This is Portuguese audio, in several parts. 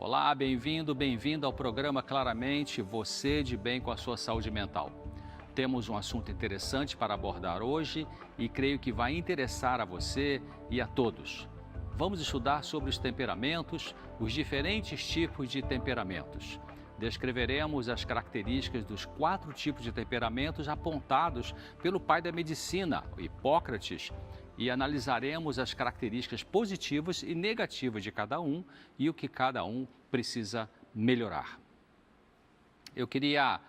Olá, bem-vindo, bem-vinda ao programa Claramente, você de bem com a sua saúde mental. Temos um assunto interessante para abordar hoje e creio que vai interessar a você e a todos. Vamos estudar sobre os temperamentos, os diferentes tipos de temperamentos. Descreveremos as características dos 4 tipos de temperamentos apontados pelo pai da medicina, Hipócrates, e analisaremos as características positivas e negativas de cada um e o que cada um precisa melhorar. Eu queria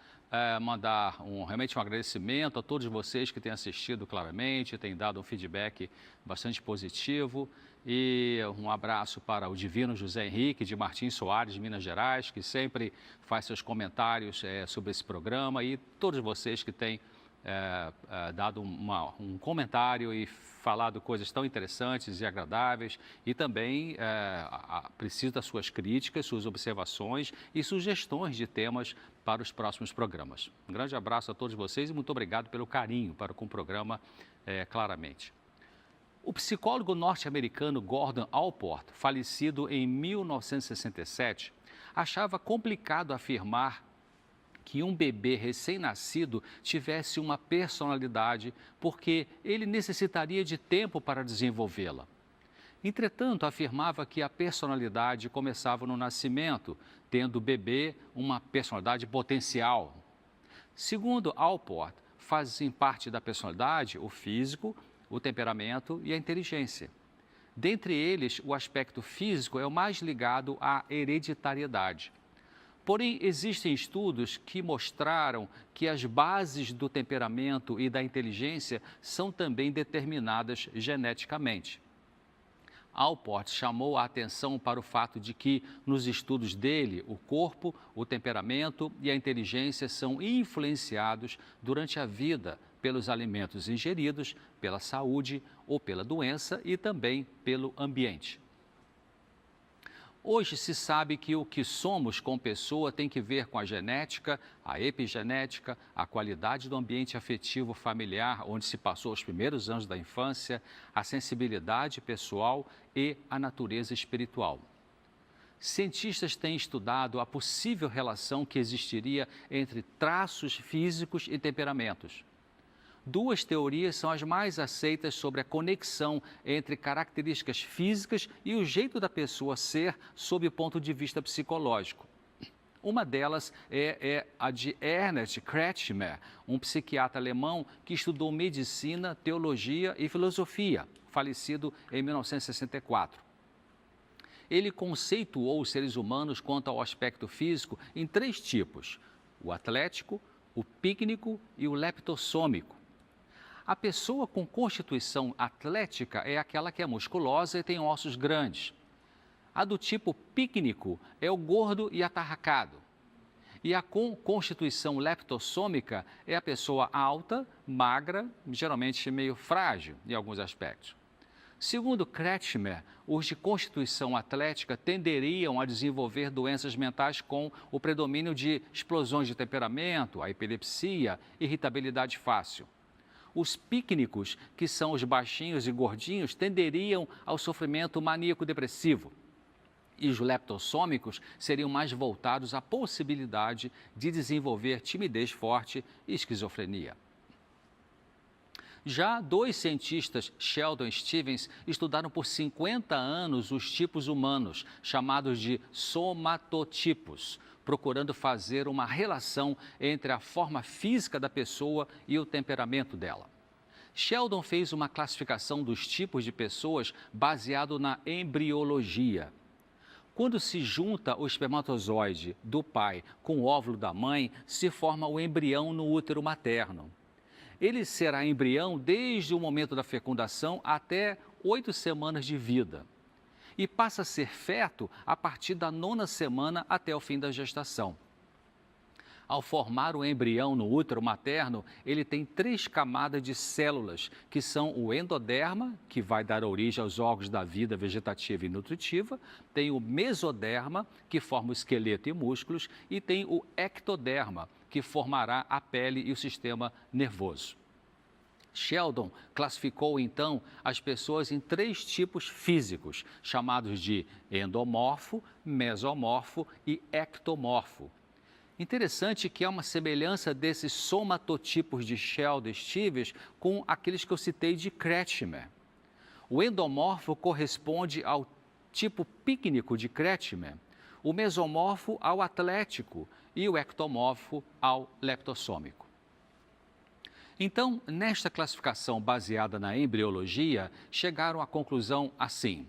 mandar realmente um agradecimento a todos vocês que têm assistido claramente, têm dado um feedback bastante positivo e um abraço para o Divino José Henrique de Martins Soares, de Minas Gerais, que sempre faz seus comentários sobre esse programa e todos vocês que têm dado um comentário e falado coisas tão interessantes e agradáveis e também preciso das suas críticas, suas observações e sugestões de temas para os próximos programas. Um grande abraço a todos vocês e muito obrigado pelo carinho para com o programa Claramente. O psicólogo norte-americano Gordon Allport, falecido em 1967, achava complicado afirmar que um bebê recém-nascido tivesse uma personalidade, porque ele necessitaria de tempo para desenvolvê-la. Entretanto, afirmava que a personalidade começava no nascimento, tendo o bebê uma personalidade potencial. Segundo Allport, fazem parte da personalidade o físico, o temperamento e a inteligência. Dentre eles, o aspecto físico é o mais ligado à hereditariedade. Porém, existem estudos que mostraram que as bases do temperamento e da inteligência são também determinadas geneticamente. Allport chamou a atenção para o fato de que, nos estudos dele, o corpo, o temperamento e a inteligência são influenciados durante a vida pelos alimentos ingeridos, pela saúde ou pela doença e também pelo ambiente. Hoje se sabe que o que somos como pessoa tem que ver com a genética, a epigenética, a qualidade do ambiente afetivo familiar onde se passou os primeiros anos da infância, a sensibilidade pessoal e a natureza espiritual. Cientistas têm estudado a possível relação que existiria entre traços físicos e temperamentos. 2 teorias são as mais aceitas sobre a conexão entre características físicas e o jeito da pessoa ser sob o ponto de vista psicológico. Uma delas é a de Ernst Kretschmer, um psiquiatra alemão que estudou medicina, teologia e filosofia, falecido em 1964. Ele conceituou os seres humanos quanto ao aspecto físico em 3 tipos: o atlético, o pícnico e o leptossômico. A pessoa com constituição atlética é aquela que é musculosa e tem ossos grandes. A do tipo pícnico é o gordo e atarracado. E a com constituição leptossômica é a pessoa alta, magra, geralmente meio frágil em alguns aspectos. Segundo Kretschmer, os de constituição atlética tenderiam a desenvolver doenças mentais com o predomínio de explosões de temperamento, a epilepsia, irritabilidade fácil. Os pícnicos, que são os baixinhos e gordinhos, tenderiam ao sofrimento maníaco-depressivo. E os leptossômicos seriam mais voltados à possibilidade de desenvolver timidez forte e esquizofrenia. Já 2 cientistas, Sheldon e Stevens, estudaram por 50 anos os tipos humanos, chamados de somatotipos, procurando fazer uma relação entre a forma física da pessoa e o temperamento dela. Sheldon fez uma classificação dos tipos de pessoas baseado na embriologia. Quando se junta o espermatozoide do pai com o óvulo da mãe, se forma o embrião no útero materno. Ele será embrião desde o momento da fecundação até 8 semanas de vida. E passa a ser feto a partir da 9ª semana até o fim da gestação. Ao formar o embrião no útero materno, ele tem 3 camadas de células, que são o endoderma, que vai dar origem aos órgãos da vida vegetativa e nutritiva, tem o mesoderma, que forma o esqueleto e músculos, e tem o ectoderma, que formará a pele e o sistema nervoso. Sheldon classificou então as pessoas em 3 tipos físicos, chamados de endomorfo, mesomorfo e ectomorfo. Interessante que há uma semelhança desses somatotipos de Sheldon-Stevens com aqueles que eu citei de Kretschmer. O endomorfo corresponde ao tipo pícnico de Kretschmer, o mesomorfo ao atlético e o ectomorfo ao leptossômico. Então, nesta classificação baseada na embriologia, chegaram à conclusão assim: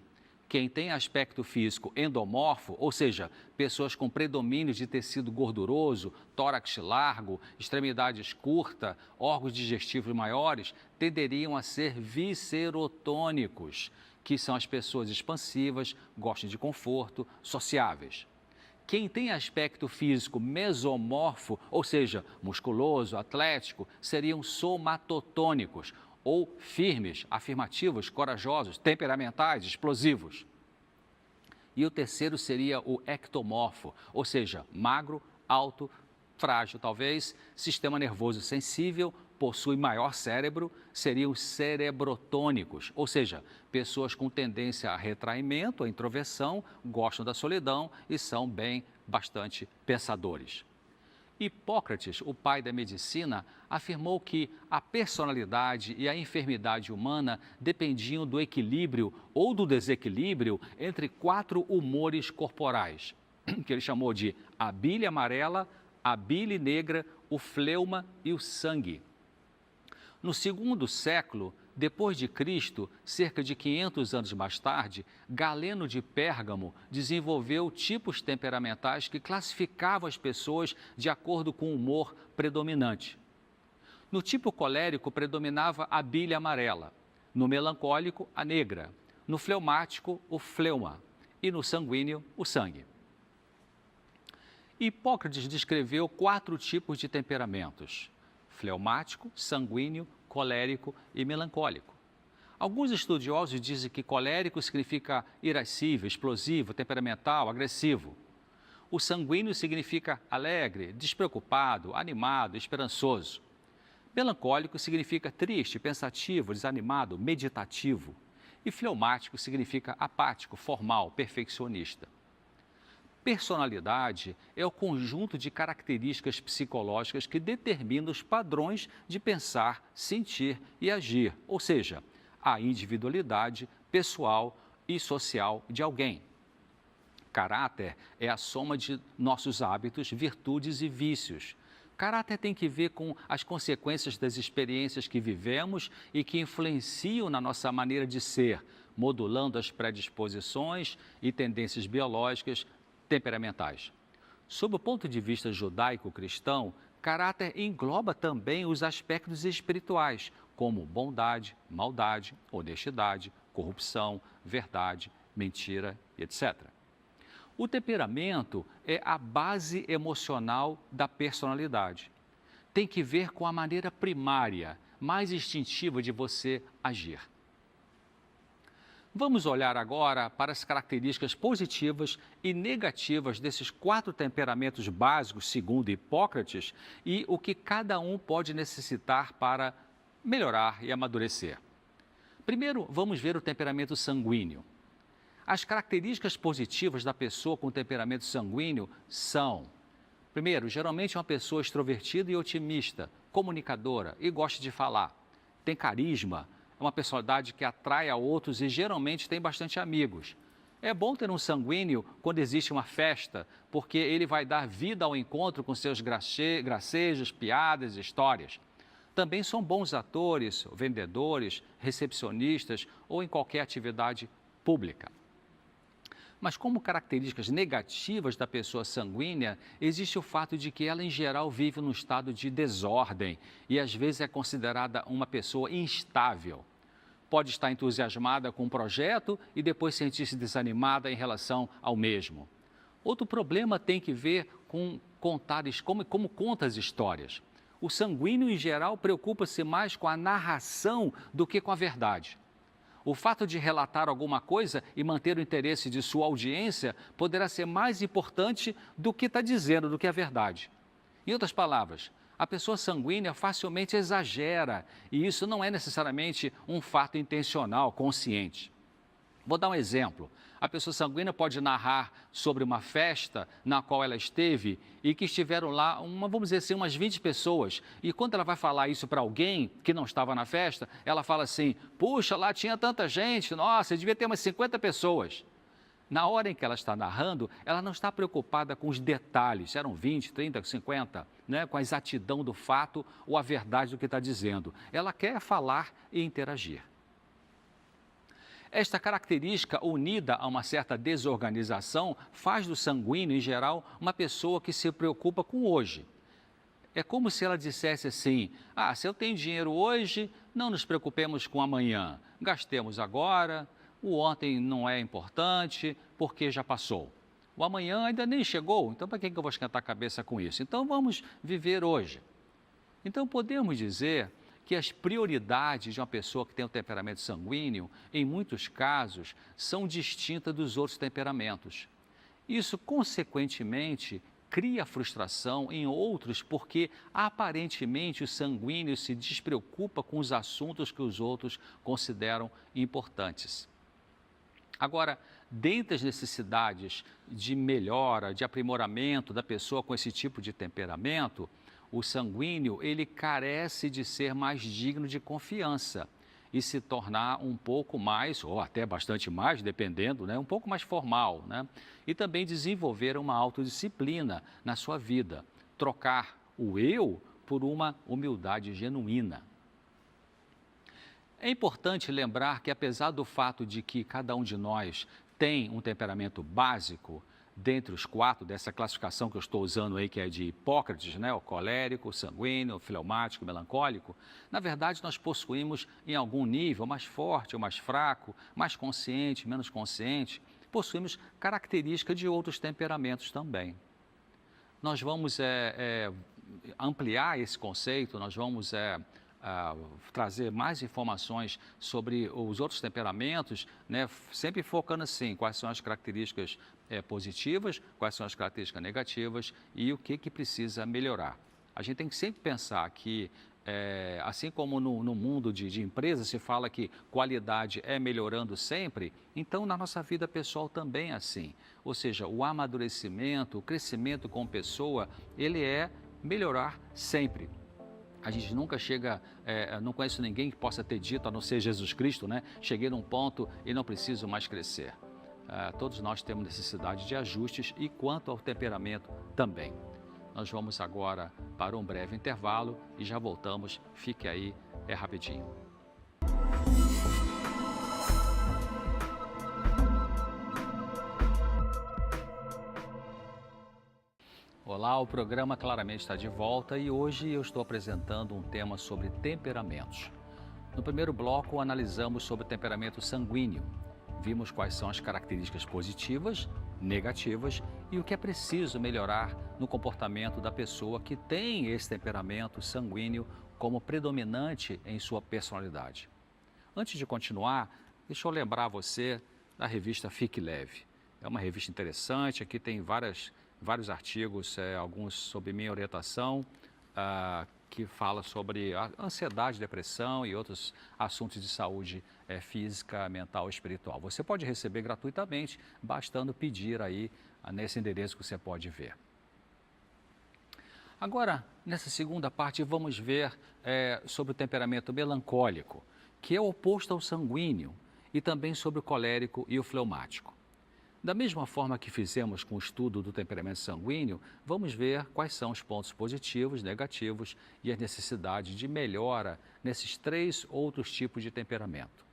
quem tem aspecto físico endomorfo, ou seja, pessoas com predomínio de tecido gorduroso, tórax largo, extremidades curtas, órgãos digestivos maiores, tenderiam a ser viscerotônicos, que são as pessoas expansivas, gostam de conforto, sociáveis. Quem tem aspecto físico mesomorfo, ou seja, musculoso, atlético, seriam somatotônicos, ou firmes, afirmativos, corajosos, temperamentais, explosivos. E o terceiro seria o ectomorfo, ou seja, magro, alto, frágil talvez, sistema nervoso sensível, possui maior cérebro, seriam cerebrotônicos, ou seja, pessoas com tendência a retraimento, a introversão, gostam da solidão e são bastante pensadores. Hipócrates, o pai da medicina, afirmou que a personalidade e a enfermidade humana dependiam do equilíbrio ou do desequilíbrio entre 4 humores corporais, que ele chamou de a bile amarela, a bile negra, o fleuma e o sangue. No segundo século depois de Cristo, cerca de 500 anos mais tarde, Galeno de Pérgamo desenvolveu tipos temperamentais que classificavam as pessoas de acordo com o humor predominante. No tipo colérico predominava a bile amarela, no melancólico a negra, no fleumático o fleuma e no sanguíneo o sangue. Hipócrates descreveu 4 tipos de temperamentos: fleumático, sanguíneo, colérico e melancólico. Alguns estudiosos dizem que colérico significa irascível, explosivo, temperamental, agressivo. O sanguíneo significa alegre, despreocupado, animado, esperançoso. Melancólico significa triste, pensativo, desanimado, meditativo. E fleumático significa apático, formal, perfeccionista. Personalidade é o conjunto de características psicológicas que determina os padrões de pensar, sentir e agir, ou seja, a individualidade pessoal e social de alguém. Caráter é a soma de nossos hábitos, virtudes e vícios. Caráter tem que ver com as consequências das experiências que vivemos e que influenciam na nossa maneira de ser, modulando as predisposições e tendências biológicas temperamentais. Sob o ponto de vista judaico-cristão, caráter engloba também os aspectos espirituais, como bondade, maldade, honestidade, corrupção, verdade, mentira, etc. O temperamento é a base emocional da personalidade. Tem que ver com a maneira primária, mais instintiva de você agir. Vamos olhar agora para as características positivas e negativas desses 4 temperamentos básicos, segundo Hipócrates, e o que cada um pode necessitar para melhorar e amadurecer. Primeiro, vamos ver o temperamento sanguíneo. As características positivas da pessoa com temperamento sanguíneo são: primeiro, geralmente é uma pessoa extrovertida e otimista, comunicadora e gosta de falar, tem carisma, é uma personalidade que atrai a outros e geralmente tem bastante amigos. É bom ter um sanguíneo quando existe uma festa, porque ele vai dar vida ao encontro com seus gracejos, piadas, histórias. Também são bons atores, vendedores, recepcionistas ou em qualquer atividade pública. Mas como características negativas da pessoa sanguínea, existe o fato de que ela, em geral, vive num estado de desordem e, às vezes, é considerada uma pessoa instável. Pode estar entusiasmada com um projeto e depois sentir-se desanimada em relação ao mesmo. Outro problema tem que ver com como conta as histórias. O sanguíneo, em geral, preocupa-se mais com a narração do que com a verdade. O fato de relatar alguma coisa e manter o interesse de sua audiência poderá ser mais importante do que está dizendo, do que a verdade. Em outras palavras, A pessoa sanguínea facilmente exagera e isso não é necessariamente um fato intencional, consciente. Vou dar um exemplo. A pessoa sanguínea pode narrar sobre uma festa na qual ela esteve e que estiveram lá, vamos dizer assim, umas 20 pessoas. E quando ela vai falar isso para alguém que não estava na festa, ela fala assim, puxa, lá tinha tanta gente, nossa, devia ter umas 50 pessoas. Na hora em que ela está narrando, ela não está preocupada com os detalhes, eram 20, 30, 50, né, com a exatidão do fato ou a verdade do que está dizendo. Ela quer falar e interagir. Esta característica, unida a uma certa desorganização, faz do sanguíneo, em geral, uma pessoa que se preocupa com o hoje. É como se ela dissesse assim, se eu tenho dinheiro hoje, não nos preocupemos com amanhã, gastemos agora, o ontem não é importante, porque já passou. O amanhã ainda nem chegou, então para que eu vou esquentar a cabeça com isso? Então vamos viver hoje. Então podemos dizer que as prioridades de uma pessoa que tem um temperamento sanguíneo, em muitos casos, são distintas dos outros temperamentos. Isso, consequentemente, cria frustração em outros porque, aparentemente, o sanguíneo se despreocupa com os assuntos que os outros consideram importantes. Agora, dentre as necessidades de melhora, de aprimoramento da pessoa com esse tipo de temperamento, o sanguíneo, ele carece de ser mais digno de confiança e se tornar um pouco mais, ou até bastante mais, dependendo, né, um pouco mais formal, né? E também desenvolver uma autodisciplina na sua vida, trocar o eu por uma humildade genuína. É importante lembrar que, apesar do fato de que cada um de nós tem um temperamento básico, dentre os 4 dessa classificação que eu estou usando aí, que é de Hipócrates, né, o colérico, o sanguíneo, o fleumático, o melancólico, na verdade nós possuímos em algum nível mais forte ou mais fraco, mais consciente, menos consciente, possuímos características de outros temperamentos também. Nós vamos ampliar esse conceito, nós vamos trazer mais informações sobre os outros temperamentos, né, sempre focando assim, quais são as características positivas, quais são as características negativas e o que precisa melhorar. A gente tem que sempre pensar que, assim como no mundo de empresas se fala que qualidade é melhorando sempre, então na nossa vida pessoal também é assim. Ou seja, o amadurecimento, o crescimento como pessoa, ele é melhorar sempre. A gente nunca chega, não conheço ninguém que possa ter dito, a não ser Jesus Cristo, né? Cheguei num ponto e não preciso mais crescer. Todos nós temos necessidade de ajustes e quanto ao temperamento também. Nós vamos agora para um breve intervalo e já voltamos. Fique aí, é rapidinho. Olá, o programa Claramente está de volta e hoje eu estou apresentando um tema sobre temperamentos. No primeiro bloco, analisamos sobre o temperamento sanguíneo. Vimos quais são as características positivas, negativas e o que é preciso melhorar no comportamento da pessoa que tem esse temperamento sanguíneo como predominante em sua personalidade. Antes de continuar, deixa eu lembrar você da revista Fique Leve. É uma revista interessante, aqui tem vários artigos, alguns sob minha orientação, que fala sobre a ansiedade, depressão e outros assuntos de saúde física, mental e espiritual. Você pode receber gratuitamente, bastando pedir aí nesse endereço que você pode ver. Agora, nessa segunda parte, vamos ver sobre o temperamento melancólico, que é o oposto ao sanguíneo, e também sobre o colérico e o fleumático. Da mesma forma que fizemos com o estudo do temperamento sanguíneo, vamos ver quais são os pontos positivos, negativos e as necessidades de melhora nesses 3 outros tipos de temperamento.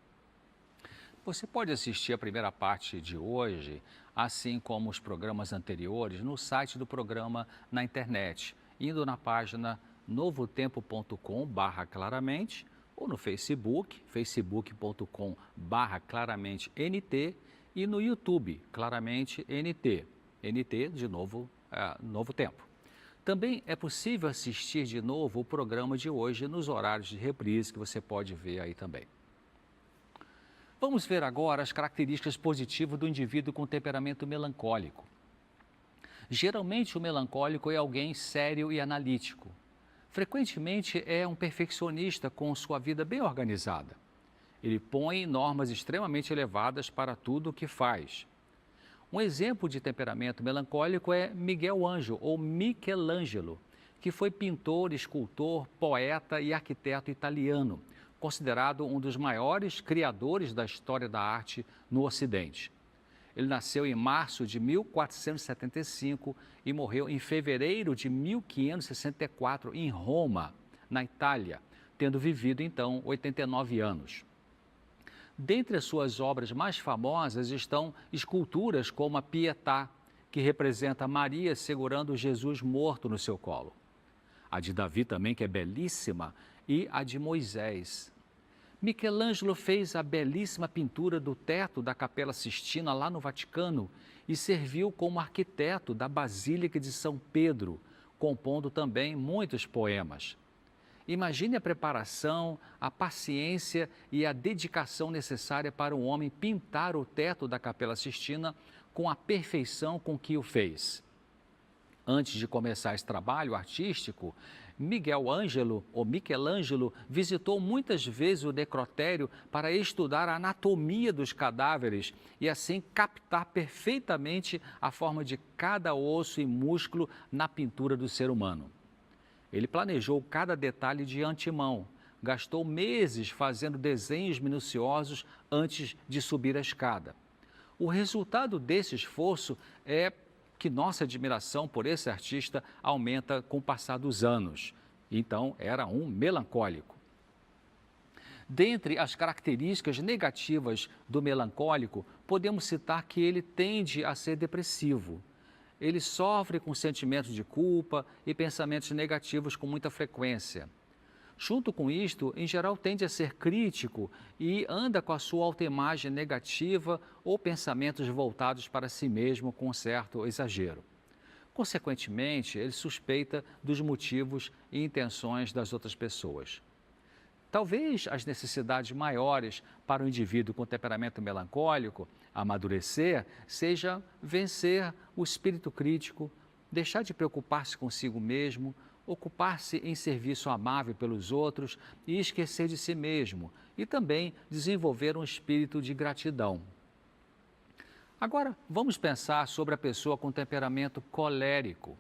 Você pode assistir a primeira parte de hoje, assim como os programas anteriores, no site do programa na internet, indo na página novotempo.com/claramente ou no Facebook, facebook.com/claramente.nt e no YouTube, Claramente NT, NT de novo, Novo Tempo. Também é possível assistir de novo o programa de hoje nos horários de reprise que você pode ver aí também. Vamos ver agora as características positivas do indivíduo com temperamento melancólico. Geralmente o melancólico é alguém sério e analítico. Frequentemente é um perfeccionista com sua vida bem organizada. Ele põe normas extremamente elevadas para tudo o que faz. Um exemplo de temperamento melancólico é Miguel Ângelo, ou Michelangelo, que foi pintor, escultor, poeta e arquiteto italiano, considerado um dos maiores criadores da história da arte no Ocidente. Ele nasceu em março de 1475 e morreu em fevereiro de 1564 em Roma, na Itália, tendo vivido então 89 anos. Dentre as suas obras mais famosas estão esculturas como a Pietà, que representa Maria segurando Jesus morto no seu colo. A de Davi também, que é belíssima, e a de Moisés. Michelangelo fez a belíssima pintura do teto da Capela Sistina lá no Vaticano e serviu como arquiteto da Basílica de São Pedro, compondo também muitos poemas. Imagine a preparação, a paciência e a dedicação necessária para um homem pintar o teto da Capela Sistina com a perfeição com que o fez. Antes de começar esse trabalho artístico, Michelangelo visitou muitas vezes o necrotério para estudar a anatomia dos cadáveres e assim captar perfeitamente a forma de cada osso e músculo na pintura do ser humano. Ele planejou cada detalhe de antemão, gastou meses fazendo desenhos minuciosos antes de subir a escada. O resultado desse esforço é que nossa admiração por esse artista aumenta com o passar dos anos. Então, era um melancólico. Dentre as características negativas do melancólico, podemos citar que ele tende a ser depressivo. Ele sofre com sentimentos de culpa e pensamentos negativos com muita frequência. Junto com isto, em geral, tende a ser crítico e anda com a sua autoimagem negativa ou pensamentos voltados para si mesmo com certo exagero. Consequentemente, ele suspeita dos motivos e intenções das outras pessoas. Talvez as necessidades maiores para o indivíduo com temperamento melancólico amadurecer seja vencer o espírito crítico, deixar de preocupar-se consigo mesmo, ocupar-se em serviço amável pelos outros e esquecer de si mesmo, e também desenvolver um espírito de gratidão. Agora, vamos pensar sobre a pessoa com temperamento colérico.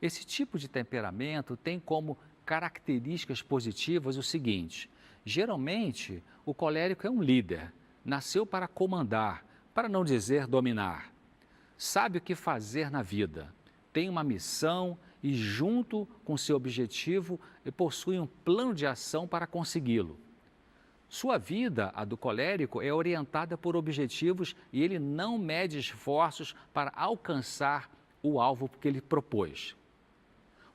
Esse tipo de temperamento tem como características positivas o seguinte: geralmente, o colérico é um líder, nasceu para comandar, para não dizer dominar. Sabe o que fazer na vida, tem uma missão e, junto com seu objetivo, possui um plano de ação para consegui-lo. Sua vida, a do colérico, é orientada por objetivos e ele não mede esforços para alcançar o alvo que ele propôs.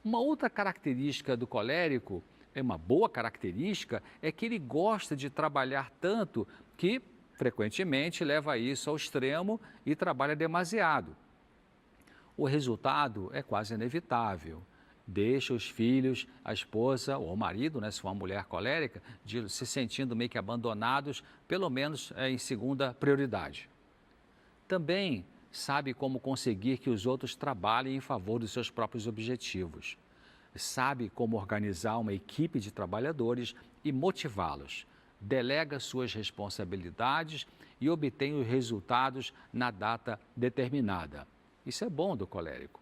Uma outra característica do colérico, uma boa característica, é que ele gosta de trabalhar tanto que, frequentemente, leva isso ao extremo e trabalha demasiado. O resultado é quase inevitável. Deixa os filhos, a esposa ou o marido, se for uma mulher colérica, se sentindo meio que abandonados, pelo menos em segunda prioridade. Também sabe como conseguir que os outros trabalhem em favor dos seus próprios objetivos. Sabe como organizar uma equipe de trabalhadores e motivá-los. Delega suas responsabilidades e obtém os resultados na data determinada. Isso é bom do colérico.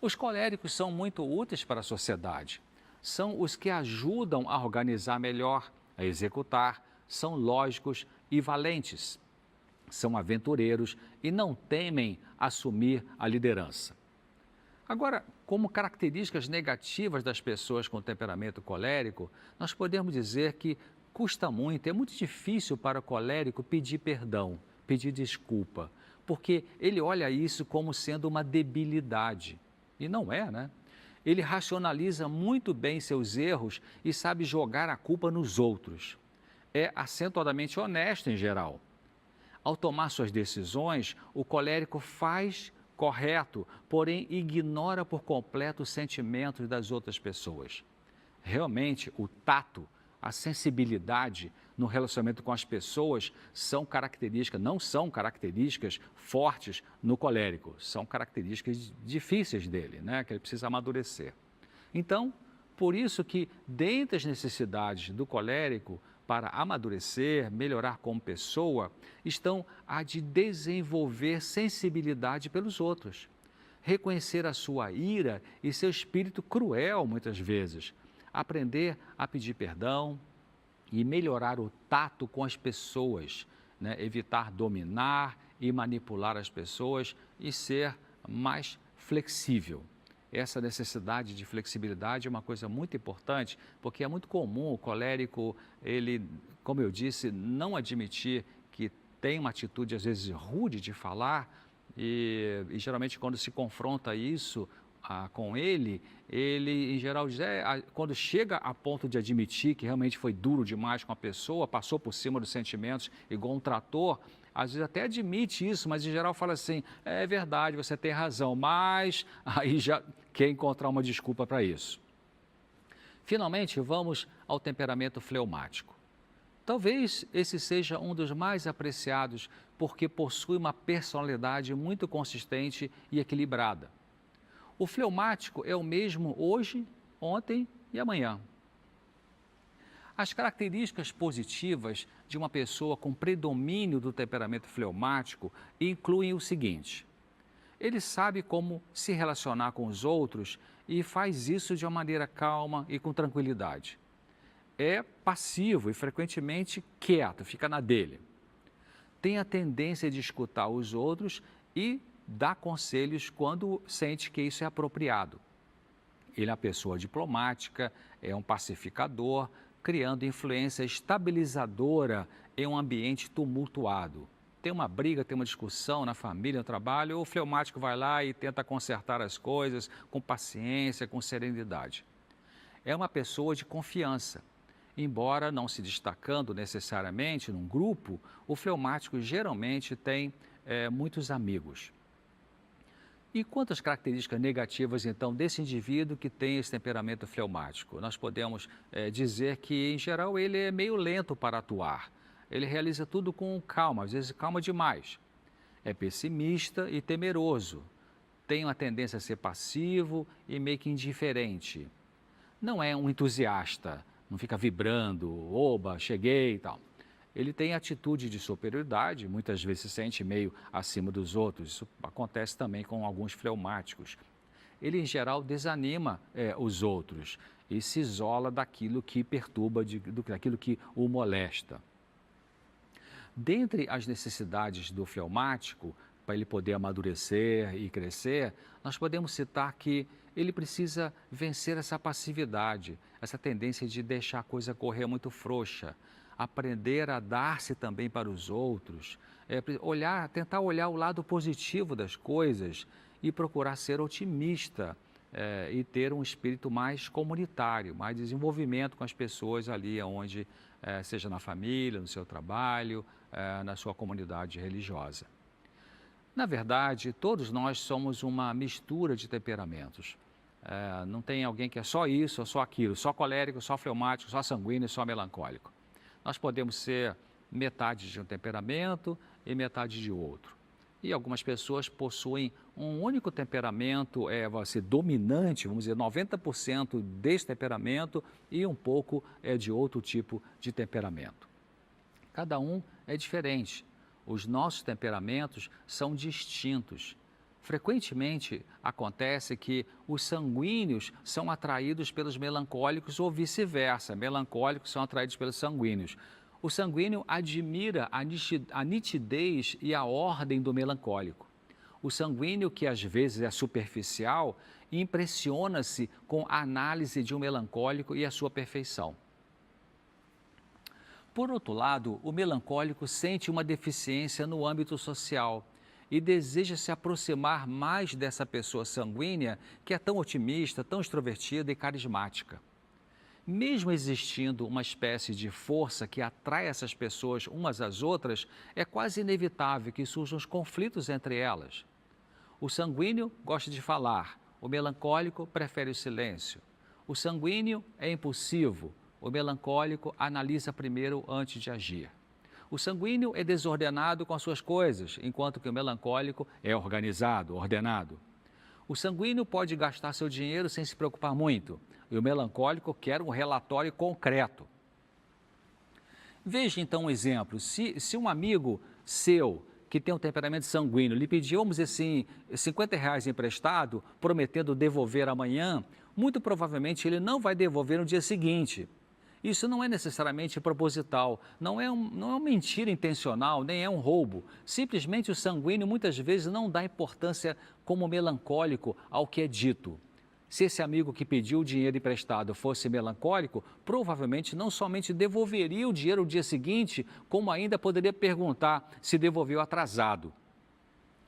Os coléricos são muito úteis para a sociedade. São os que ajudam a organizar melhor, a executar, são lógicos e valentes. São aventureiros e não temem assumir a liderança. Agora, como características negativas das pessoas com temperamento colérico, nós podemos dizer que custa muito, é muito difícil para o colérico pedir perdão, pedir desculpa, porque ele olha isso como sendo uma debilidade. E não é, né? Ele racionaliza muito bem seus erros e sabe jogar a culpa nos outros. É acentuadamente honesto em geral. Ao tomar suas decisões, o colérico faz correto, porém ignora por completo os sentimentos das outras pessoas. Realmente, o tato, a sensibilidade no relacionamento com as pessoas não são características fortes no colérico, são características difíceis dele, que ele precisa amadurecer. Então, Por isso que, dentre as necessidades do colérico, para amadurecer, melhorar como pessoa, estão a de desenvolver sensibilidade pelos outros, reconhecer a sua ira e seu espírito cruel, muitas vezes, aprender a pedir perdão e melhorar o tato com as pessoas, né? Evitar dominar e manipular as pessoas e ser mais flexível. Essa necessidade de flexibilidade é uma coisa muito importante, porque é muito comum o colérico, ele, como eu disse, não admitir que tem uma atitude às vezes rude de falar e geralmente quando se confronta isso com ele em geral diz, quando chega a ponto de admitir que realmente foi duro demais com a pessoa, passou por cima dos sentimentos igual um trator, às vezes até admite isso, mas em geral fala assim, é verdade, você tem razão, mas aí já quer encontrar uma desculpa para isso. Finalmente, vamos ao temperamento fleumático. Talvez esse seja um dos mais apreciados porque possui uma personalidade muito consistente e equilibrada. O fleumático é o mesmo hoje, ontem e amanhã. As características positivas de uma pessoa com predomínio do temperamento fleumático incluem o seguinte: ele sabe como se relacionar com os outros e faz isso de uma maneira calma e com tranquilidade. É passivo e frequentemente quieto, fica na dele. Tem a tendência de escutar os outros e dá conselhos quando sente que isso é apropriado. Ele é uma pessoa diplomática, é um pacificador, criando influência estabilizadora em um ambiente tumultuado. Tem uma briga, tem uma discussão na família, no trabalho, o fleumático vai lá e tenta consertar as coisas com paciência, com serenidade. É uma pessoa de confiança. Embora não se destacando necessariamente num grupo, o fleumático geralmente tem muitos amigos. E quantas características negativas, então, desse indivíduo que tem esse temperamento fleumático? Nós podemos dizer que, em geral, ele é meio lento para atuar. Ele realiza tudo com calma, às vezes calma demais. É pessimista e temeroso. Tem uma tendência a ser passivo e meio que indiferente. Não é um entusiasta, não fica vibrando, oba, cheguei e tal. Ele tem atitude de superioridade, muitas vezes se sente meio acima dos outros. Isso acontece também com alguns fleumáticos. Ele, em geral, desanima os outros e se isola daquilo que perturba, daquilo que o molesta. Dentre as necessidades do fleumático, para ele poder amadurecer e crescer, nós podemos citar que ele precisa vencer essa passividade, essa tendência de deixar a coisa correr muito frouxa, aprender a dar-se também para os outros, tentar olhar o lado positivo das coisas e procurar ser otimista e ter um espírito mais comunitário, mais desenvolvimento com as pessoas ali onde, seja na família, no seu trabalho, na sua comunidade religiosa. Na verdade, todos nós somos uma mistura de temperamentos. Não tem alguém que é só isso ou só aquilo, só colérico, só fleumático, só sanguíneo, só melancólico. Nós podemos ser metade de um temperamento e metade de outro. E algumas pessoas possuem um único temperamento, dominante, vamos dizer, 90% desse temperamento e um pouco de outro tipo de temperamento. Cada um é diferente. Os nossos temperamentos são distintos. Frequentemente acontece que os sanguíneos são atraídos pelos melancólicos ou vice-versa, melancólicos são atraídos pelos sanguíneos. O sanguíneo admira a nitidez e a ordem do melancólico. O sanguíneo, que às vezes é superficial, impressiona-se com a análise de um melancólico e a sua perfeição. Por outro lado, o melancólico sente uma deficiência no âmbito social e deseja se aproximar mais dessa pessoa sanguínea que é tão otimista, tão extrovertida e carismática. Mesmo existindo uma espécie de força que atrai essas pessoas umas às outras, é quase inevitável que surjam os conflitos entre elas. O sanguíneo gosta de falar, o melancólico prefere o silêncio. O sanguíneo é impulsivo, o melancólico analisa primeiro antes de agir. O sanguíneo é desordenado com as suas coisas, enquanto que o melancólico é organizado, ordenado. O sanguíneo pode gastar seu dinheiro sem se preocupar muito, e o melancólico quer um relatório concreto. Veja então um exemplo, se um amigo seu que tem um temperamento sanguíneo lhe pedir, vamos dizer assim, R$ 50 emprestado, prometendo devolver amanhã, muito provavelmente ele não vai devolver no dia seguinte. Isso não é necessariamente proposital, não é uma mentira intencional, nem é um roubo. Simplesmente o sanguíneo muitas vezes não dá importância como melancólico ao que é dito. Se esse amigo que pediu o dinheiro emprestado fosse melancólico, provavelmente não somente devolveria o dinheiro no dia seguinte, como ainda poderia perguntar se devolveu atrasado.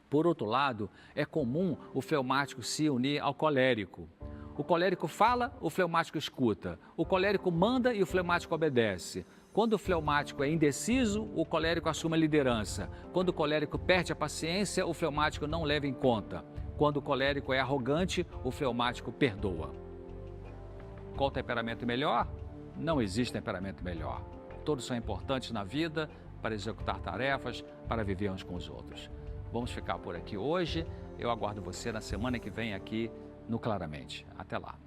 Por outro lado, é comum o fleumático se unir ao colérico. O colérico fala, o fleumático escuta. O colérico manda e o fleumático obedece. Quando o fleumático é indeciso, o colérico assume a liderança. Quando o colérico perde a paciência, o fleumático não leva em conta. Quando o colérico é arrogante, o fleumático perdoa. Qual temperamento melhor? Não existe temperamento melhor. Todos são importantes na vida para executar tarefas, para viver uns com os outros. Vamos ficar por aqui hoje. Eu aguardo você na semana que vem aqui no Claramente. Até lá.